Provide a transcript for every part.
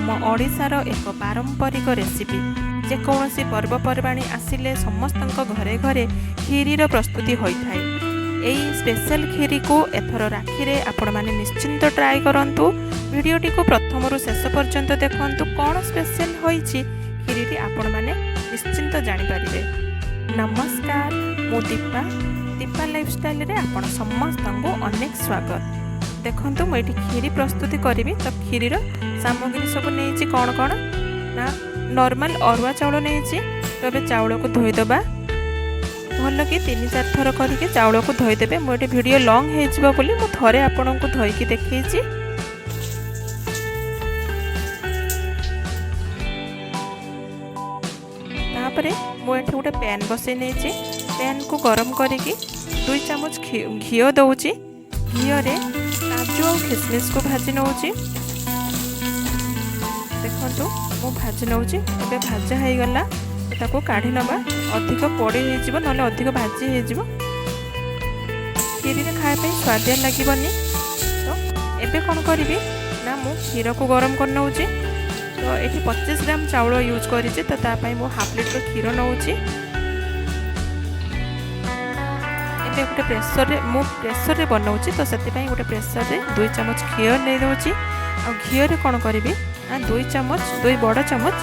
आम ओडिशार एक पारंपरिक रेसिपी जेकोसी पर्वपर्वाणी आसिले समस्त घरे घरे खीरीर प्रस्तुति होता है। यही स्पेशल खीरी को एथर राखी रे आपण माने निश्चिंत ट्राए करंतु। वीडियोटी को प्रथम रु शेष पर्यंत देखंतु कौन स्पेशल होईची खीरी रे आपण माने निश्चिंत जानि परिबे। नमस्कार, मु दीपा दीपा लाइफस्टाइल रे आपण समस्त को अनेक स्वागत। देखंतु मु एठी खीरी प्रस्तुति करिवि। तो खीरी रो सामग्री सब नेछि कौन कौन ना नॉर्मल अरुआ चाउल नेछि। तो बे चाउल को धोई दबा भल कि 3-4 थर करके चाउल को धोईदेवे। मुझे वीडियो लॉन्ग हो बोली मु थरे आपन को धोईकी देखी। तापरे मुझे गोटे पैन बसई नहीं, पैन को गरम करके 2 चम्मच घी दौची। घीरे काजू और किशमिश को भाजी नौची। देखो मु भाजी नौची। ए भाजा हो गला ताको काढ़ी नबा। अधिक पड़ी हो ना अधिक भाजी हो खीरी खायापी स्वादिया लगे। तो एबे कौन करी ना मु क्षीर को गरम कर नौची। तो ये 25 ग्राम चाउल यूज करी। तो तापाई मु हाफ लिटर क्षीर नौची। एबे गोटे प्रेसर रे बनाऊँगी। तो से गोटे प्रेसर रे 2 चम्मच घी नहीं दूँगी। आ घी कौन करी ना 2 बड़ चम्मच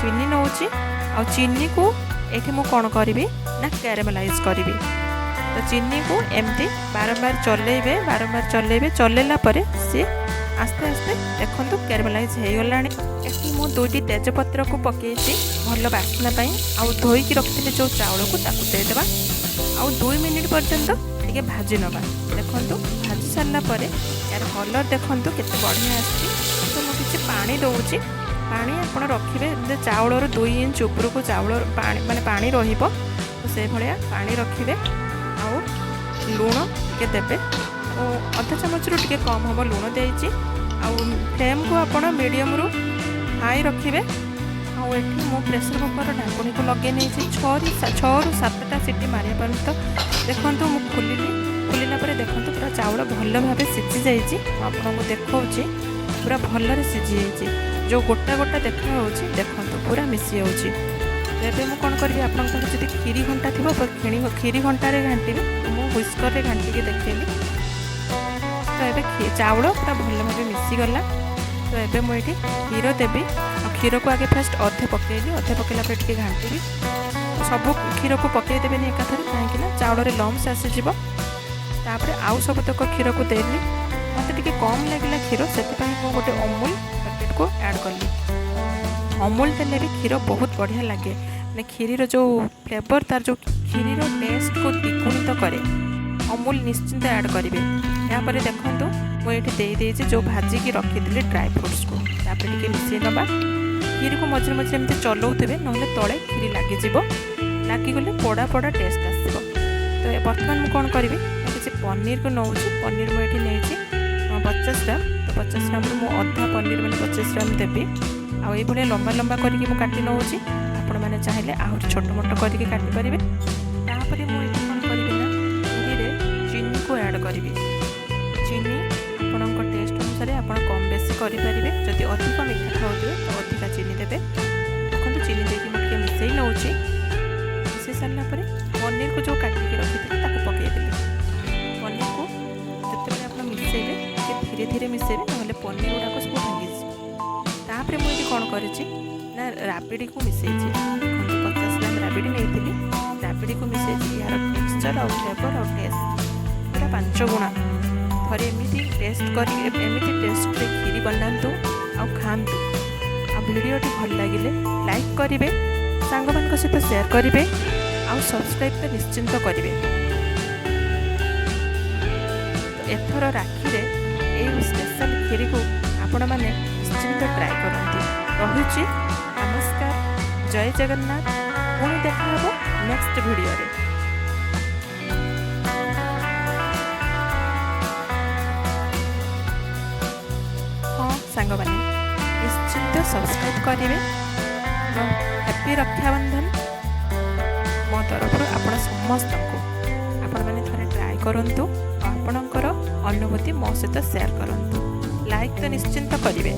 चीनी नौची। आ चीनी को ये मु कौन करी ना कैरेमलाइज करी। तो चीनी को एमती बारंबार चलेबे चलेला परे सी आस्ते आस्ते देखो कैरेमलाइज हो गला। ये मु 2टी तेजपत्र को पकई भल बास्ना आउ धोईकी रखी जो चाउल को देदेबा। आउ 2 मिनिट पर्यंत टे भाजी नवा। देखो भाजी सारा पर यार कलर देखो केते बढ़िया आसी। तो मुझे पानी दौची। पानी आप रखिए चाउल 2 इंच ऊपर को चाउल माने पानी रहिबो। तो से भलिया पानी रखिए। आउ लूण टे देबे। अधा चम्मच रु टे कम हम लूण देइछि। आउ फ्लेम को आप मीडियम रु हाई रखिए। आउ एठी मो प्रेशर कुकर ढाकुणी को लगे नहीं 6 ରୁ 7टा सीटी मारिया पर्यंत। देखो मु खोलिला पर देखो पूरा चाउल भल भाव सीझी जाइए। आपको देखा पूरा भलरे सीझी जाइए। जो गोटा गोटा देखा देखो पूरा मिसी जाऊँगी। तो ये कौन करी आप खीरी घंटा थी तो खीरी घंटे घाटी मुझे हुस्कर घाटिकी देखली। तो ये चाउल पूरा भल भाव मिसीगला। तो ये मुझे क्षीर देवी। क्षीर को आगे फास्ट अधे पकईली। अधे पकईला टे घाटी सब क्षीर को पकईदेवे एकाथर कहीं चाउल लम्स आसीज। तापर आउ सबतक क्षीर को देली। मत टे कम लगे क्षीर से गोटे अमूल पैकेट को ऐड कली। अमूल देले भी क्षीर बहुत बढ़िया लगे। मैंने खीरीर जो फ्लेवर तार जो खीरीर टेस्ट को द्विगुणित करे। अमूल निश्चिंत ऐड करेंगे। यापर देखो मुझे देदेजी जो भाजिकी रखी ड्राई फ्रुट्स को टे मिसई नवा। खीरी को मझे मझे एमती चलाउे ना तले खीरी लगिगले पोड़ा पोड़ा टेस्ट आसो। तो बर्तमान मुझे कौन करी किसी पनीर को नौ। पनीर मुझे नहीं 50 ग्राम। तो 50 ग्राम मु अधा पनीर मैंने 25 ग्राम देवी। आई भाई लंबा लंबा करके काटी नौची। आपण मैंने चाहिए आहरी छोट मोट करके काटी पारे। तापर मुझे कौन करी ना खीरी चीनी को ऐड करी। चीनी आपण टेस्ट अनुसार आप कम बेसी करेंगे। जदि अधिक मीठा खाऊे तो अधिका चीनी देवे। देखो चीनी देकी मुझे मिसई नौची। मिसई सारा पनीर को जो काटिकी रखी पकईदेली। पनीर को जिते आप मिसेबे धीरे धीरे मिसेबे ना पनीर गुड़ाक सब भांगी। मुझे कौन करी ना राबिडी को मिसई। 50 ग्राम राबिडी नहीं राबिडी को मिसई। यार टेक्सचर और फ्लेवर और टेस्ट पूरा 5 गुणा। थे एमती टेस्ट करमती टेस्ट खीरी बनातु आ खातु। आ भिडियोटी भल लगे लाइक करेंगे, सांग मान सहित शेयर करेंगे, आ सब्सक्राइब तो निश्चिंत करेंगे। तो एथर राखी रे ये स्पेशल खीरी को आपण मैंने निश्चिंत ट्राए करती। रहुची नमस्कार, जय जगन्नाथ। पुणी देखा नेक्स्ट वीडियो रे। हाँ सांग मैंने निश्चिंत सब्सक्राइब करेंगे। हैप्पी रक्षा बंधन मो तरफ आपण समस्त को आपण मैंने थोड़े ट्राए करूँ। आपणकर अनुभूति मो सहित शेयर करूँ। लाइक तो निश्चिंत करेंगे।